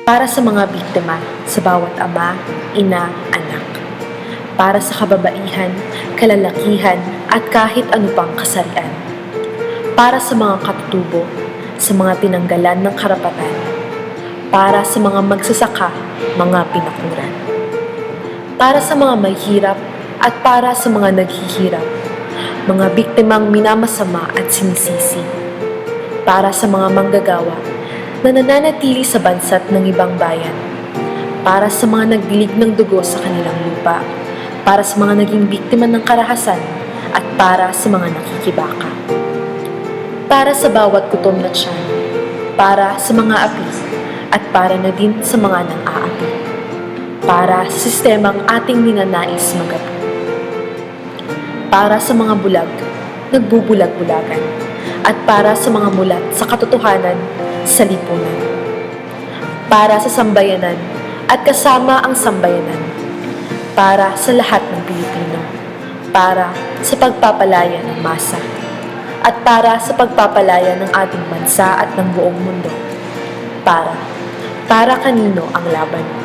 Para sa mga biktima, sa bawat ama, ina, anak. Para sa kababaihan, kalalakihan, at kahit ano pang kasarian. Para sa mga katutubo, sa mga tinanggalan ng karapatan. Para sa mga magsasaka, mga pinakuran. Para sa mga may hirap at para sa mga naghihirap, mga biktimang minamasama at sinisisi. Para sa mga manggagawa na nananatili sa bansat ng ibang bayan. Para sa mga nagdilig ng dugo sa kanilang lupa. Para sa mga naging biktima ng karahasan at para sa mga nakikibaka. Para sa bawat gutom na tiyan, para sa mga api, at para na din sa mga nang-aapi. Para sa sistemang ating ninanais magapi. Para sa mga bulag, nagbubulag-bulagan, at para sa mga mulat sa katotohanan sa lipunan. Para sa sambayanan at kasama ang sambayanan. Para sa lahat ng Pilipino. Para sa pagpapalaya ng masa. At para sa pagpapalaya ng ating bansa at ng buong mundo. Para kanino ang laban?